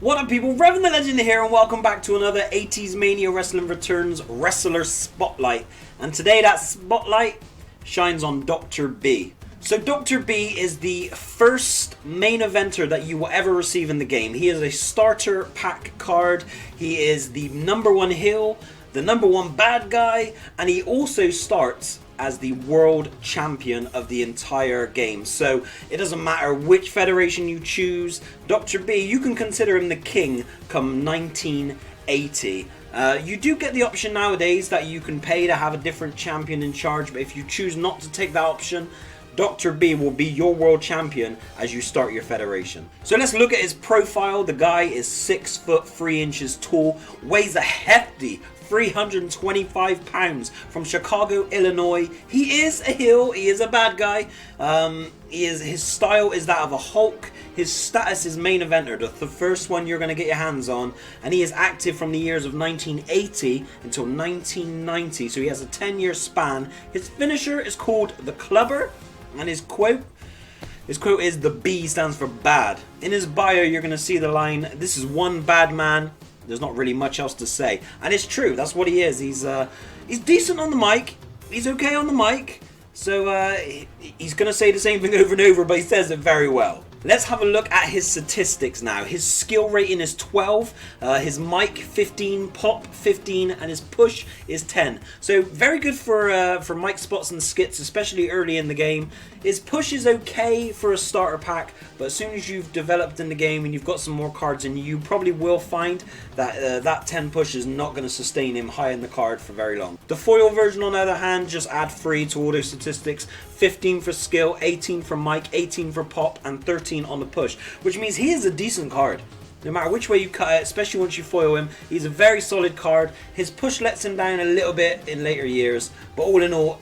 What up people, Revan the Legend here and welcome back to another 80s Mania Wrestling Returns Wrestler Spotlight. And today that spotlight shines on Dr. B. So Dr. B is the first main eventer that you will ever receive in the game. He is a starter pack card, he is the #1 heel, the #1 bad guy, and he also starts as the world champion of the entire game. So it doesn't matter which federation you choose, Dr. B, you can consider him the king come 1980. You do get the option nowadays that you can pay to have a different champion in charge, but if you choose not to take that option, Dr. B will be your world champion as you start your federation. So let's look at his profile. The guy is 6 foot 3 inches tall, weighs a hefty 325 pounds, from Chicago, Illinois. He is a heel, he is a bad guy. His style is that of a Hulk. His status is main eventer, the first one you're going to get your hands on, and he is active from the years of 1980 until 1990, so he has a 10-year span. His finisher is called the Clubber, and his quote is "the B stands for bad." In his bio you're going to see the line, "This is one bad man." There's not really much else to say, and it's true. That's what he is. He's decent on the mic. He's okay on the mic. So he's gonna say the same thing over and over, but he says it very well. Let's have a look at his statistics now. His skill rating is 12, his mic 15, pop 15, and his push is 10. So very good for mic spots and skits, especially early in the game. His push is okay for a starter pack, but as soon as you've developed in the game and you've got some more cards in, you probably will find that that 10 push is not going to sustain him high in the card for very long. The foil version, on the other hand, just add 3 to all those statistics. 15 for skill, 18 for mic, 18 for pop, and 13 on the push, which means he is a decent card. No matter which way you cut it, especially once you foil him, he's a very solid card. His push lets him down a little bit in later years, but all in all,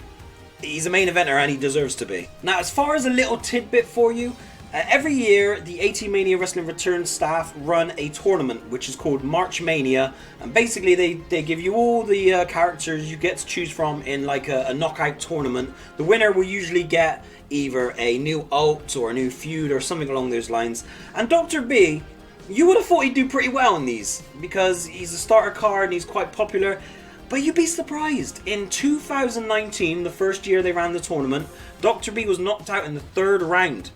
he's a main eventer and he deserves to be. Now, as far as a little tidbit for you, every year the 80 Mania Wrestling Returns staff run a tournament which is called March Mania, and basically they give you all the characters you get to choose from in like a knockout tournament. The winner will usually get either a new ult or a new feud or something along those lines, and Dr. B, you would have thought he'd do pretty well in these because he's a starter card and he's quite popular. But you'd be surprised. In 2019, the first year they ran the tournament, Dr. B was knocked out in the 3rd round.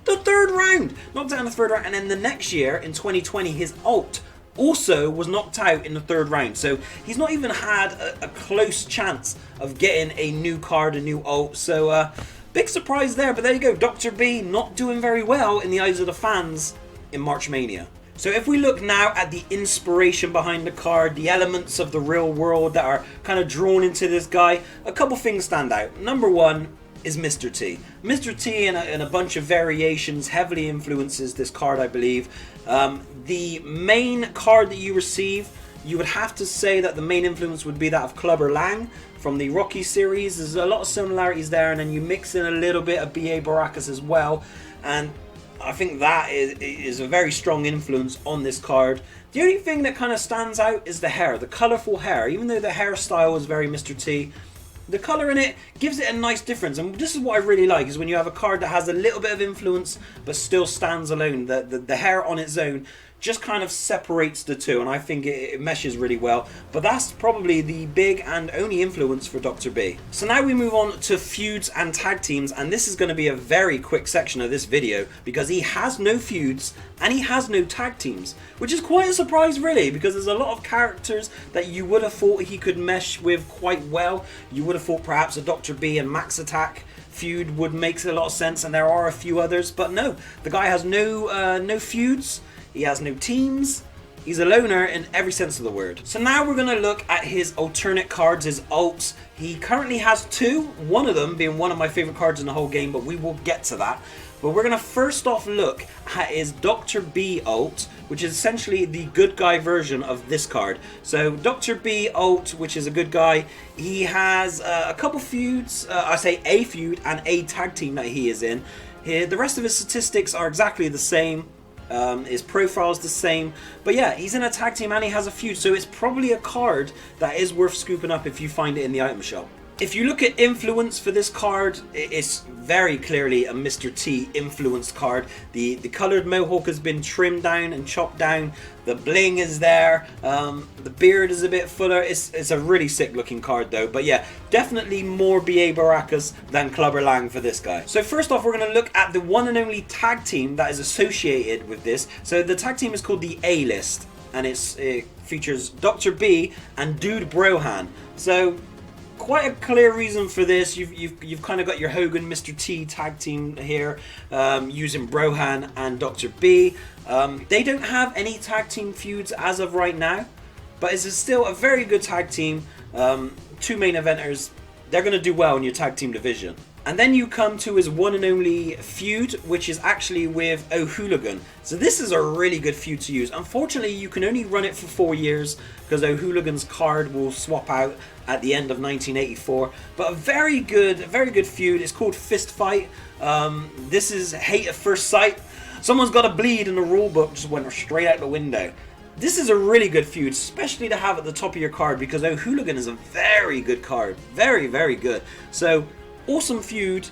The 3rd round! Knocked out in the 3rd round. And then the next year, in 2020, his ult also was knocked out in the 3rd round. So he's not even had a close chance of getting a new card, a new ult. So big surprise there. But there you go. Dr. B not doing very well in the eyes of the fans in March Mania. So if we look now at the inspiration behind the card, the elements of the real world that are kind of drawn into this guy, a couple things stand out. #1 is Mr. T. Mr. T in a bunch of variations heavily influences this card, I believe. The main card that you receive, you would have to say that the main influence would be that of Clubber Lang from the Rocky series. There's a lot of similarities there, and then you mix in a little bit of B.A. Baracus as well, and I think that is a very strong influence on this card. The only thing that kind of stands out is the hair, the colourful hair. Even though the hairstyle is very Mr. T, the colour in it gives it a nice difference. And this is what I really like, is when you have a card that has a little bit of influence but still stands alone. The hair on its own just kind of separates the two, and I think it meshes really well. But that's probably the big and only influence for Dr. B. So now we move on to feuds and tag teams, and this is going to be a very quick section of this video because he has no feuds and he has no tag teams, which is quite a surprise really, because there's a lot of characters that you would have thought he could mesh with quite well. You would have thought perhaps a Dr. B and Max Attack feud would make a lot of sense, and there are a few others, but no, the guy has no feuds. He has no teams. He's a loner in every sense of the word. So now we're going to look at his alternate cards, his ults. He currently has 2, one of them being one of my favorite cards in the whole game, but we will get to that. But we're going to first off look at his Dr. B ult, which is essentially the good guy version of this card. So Dr. B ult, which is a good guy, he has a couple feuds, I say a feud and a tag team that he is in. Here, the rest of his statistics are exactly the same. His profile's the same, but yeah, he's in a tag team and he has a feud, so it's probably a card that is worth scooping up if you find it in the item shop. If you look at influence for this card, it's very clearly a Mr. T influenced card. The colored mohawk has been trimmed down and chopped down. The bling is there. The beard is a bit fuller. It's a really sick looking card though. But yeah, definitely more B.A. Baracus than Clubber Lang for this guy. So first off, we're going to look at the one and only tag team that is associated with this. So the tag team is called the A-List, and it features Dr. B and Dude Brohan. So quite a clear reason for this. You've kind of got your Hogan Mr. T tag team here, using Brohan and Dr. B. They don't have any tag team feuds as of right now, but it's still a very good tag team. Two main eventers, they're going to do well in your tag team division. And then you come to his one and only feud, which is actually with O'Hooligan. So this is a really good feud to use. Unfortunately, you can only run it for 4 years because O'Hooligan's card will swap out at the end of 1984. But a very good feud. It's called Fist Fight. This is hate at first sight. Someone's got to bleed, and the rule book just went straight out the window. This is a really good feud, especially to have at the top of your card, because O'Hooligan is a very good card. Very, very good. So awesome feud,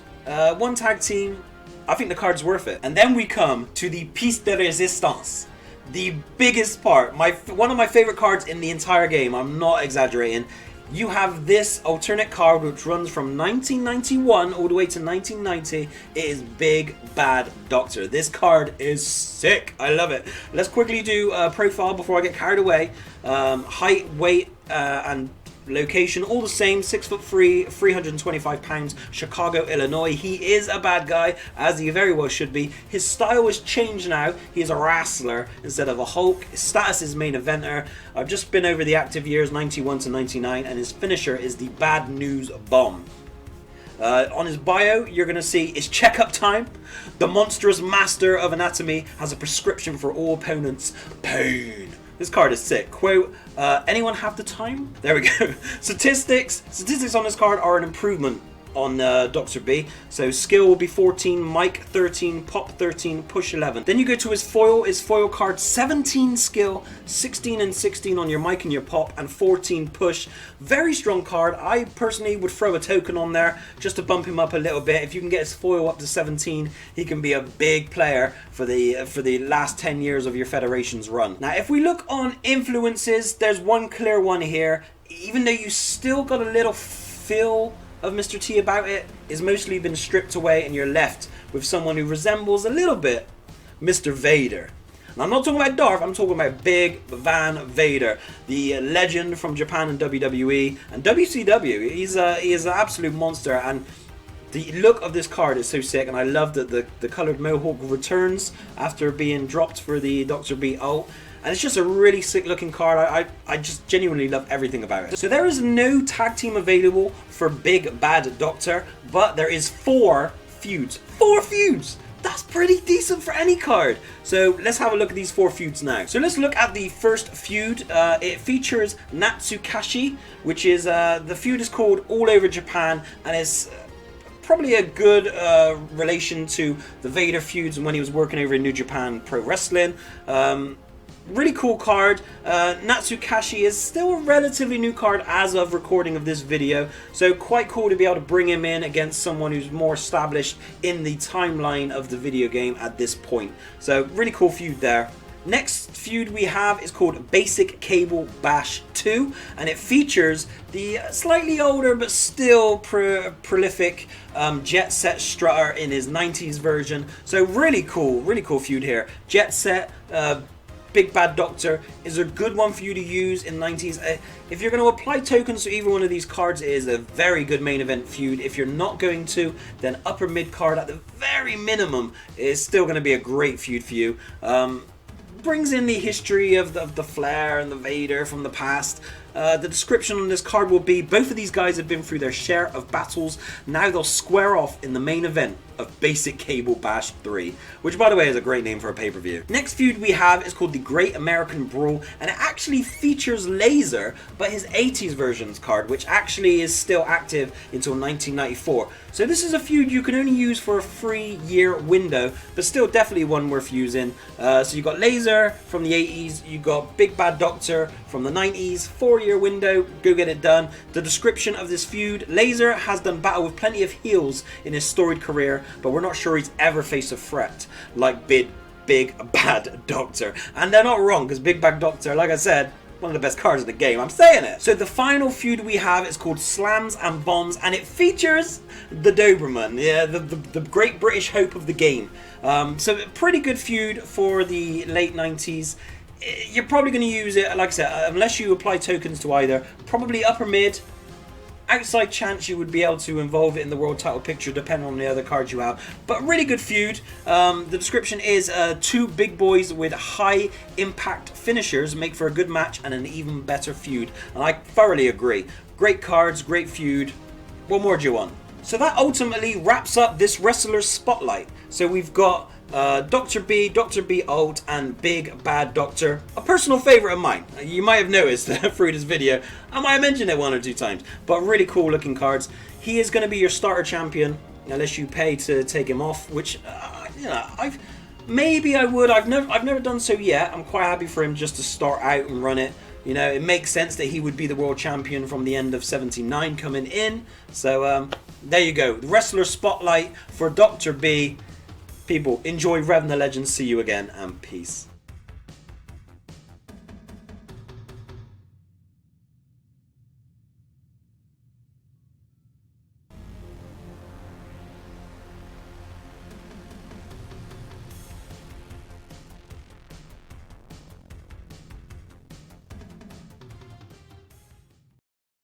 one tag team. I think the card's worth it. And then we come to the piece de resistance, the biggest part, one of my favorite cards in the entire game. I'm not exaggerating. You have this alternate card which runs from 1991 all the way to 1990. It is Big Bad Doctor. This card is sick. I love it. Let's quickly do a profile before I get carried away. Height, weight, and location all the same. 6'3", 325 pounds, Chicago, Illinois. He is a bad guy, as he very well should be. His style has changed now. He is a wrestler instead of a Hulk. His status is main eventer. I've just been over the active years, 91 to 99, and his finisher is the Bad News Bomb. On his bio, you're going to see it's checkup time. The monstrous master of anatomy has a prescription for all opponents: pain. This card is sick. Quote, anyone have the time? There we go. Statistics on this card are an improvement on Dr. B. So skill will be 14, mic 13, pop 13, push 11. Then you go to his foil card, 17 skill, 16 and 16 on your mic and your pop, and 14 push. Very strong card. I personally would throw a token on there just to bump him up a little bit. If you can get his foil up to 17, he can be a big player for the last 10 years of your Federation's run. Now, if we look on influences, there's one clear one here. Even though you still got a little feel of Mr. T about it, is mostly been stripped away, and you're left with someone who resembles a little bit Mr. Vader. And I'm not talking about Darth, I'm talking about Big Van Vader, the legend from Japan and WWE and WCW. He is an absolute monster, and the look of this card is so sick, and I love that the colored mohawk returns after being dropped for the Dr. B ult. And it's just a really sick looking card. I just genuinely love everything about it. So there is no tag team available for Big Bad Doctor, but there is 4 feuds. 4 feuds! That's pretty decent for any card. So let's have a look at these 4 feuds now. So let's look at the first feud. It features Natsukashi, which is, the feud is called All Over Japan, and it's probably a good relation to the Vader feuds when he was working over in New Japan Pro Wrestling. Really cool card. Natsukashi is still a relatively new card as of recording of this video, so quite cool to be able to bring him in against someone who's more established in the timeline of the video game at this point. So really cool feud there. Next feud we have is called Basic Cable Bash 2, and it features the slightly older but still prolific Jet Set Strutter in his 90s version. So really cool feud here. Jet Set, Big Bad Doctor is a good one for you to use in 90s. If you're going to apply tokens to either one of these cards, it is a very good main event feud. If you're not going to, then upper mid card at the very minimum is still going to be a great feud for you. Brings in the history of the Flair and the Vader from the past. The description on this card will be, both of these guys have been through their share of battles. Now they'll square off in the main event of Basic Cable Bash 3, which by the way is a great name for a pay-per-view. Next feud we have is called the Great American Brawl, and it actually features Laser, but his 80s versions card, which actually is still active until 1994. So this is a feud you can only use for a 3-year window, but still definitely one worth using. So you got Laser from the 80s, you got Big Bad Doctor from the 90s, 4 4-year window, go get it done. The description of this feud: Laser has done battle with plenty of heels in his storied career, but we're not sure he's ever faced a threat like Big Bad Doctor. And they're not wrong, because Big Bad Doctor, like I said, one of the best cards in the game, I'm saying it. So the final feud we have is called Slams and Bombs, and it features the Doberman, yeah, the great British hope of the game. So pretty good feud for the late 90s. You're probably going to use it, like I said, unless you apply tokens to either, probably upper mid. Outside chance you would be able to involve it in the world title picture depending on the other cards you have. But really good feud. The description is two big boys with high impact finishers make for a good match and an even better feud. And I thoroughly agree. Great cards, great feud. What more do you want? So that ultimately wraps up this Wrestler's Spotlight. So we've got Dr. B, Dr. B Alt, and Big Bad Doctor. A personal favourite of mine. You might have noticed through this video. I might have mentioned it 1 or 2 times. But really cool looking cards. He is going to be your starter champion, unless you pay to take him off, which, you know, maybe I would. I've never done so yet. I'm quite happy for him just to start out and run it. You know, it makes sense that he would be the world champion from the end of 79 coming in. So, there you go. The Wrestler Spotlight for Dr. B. People, enjoy Revan the Legend. See you again, and peace.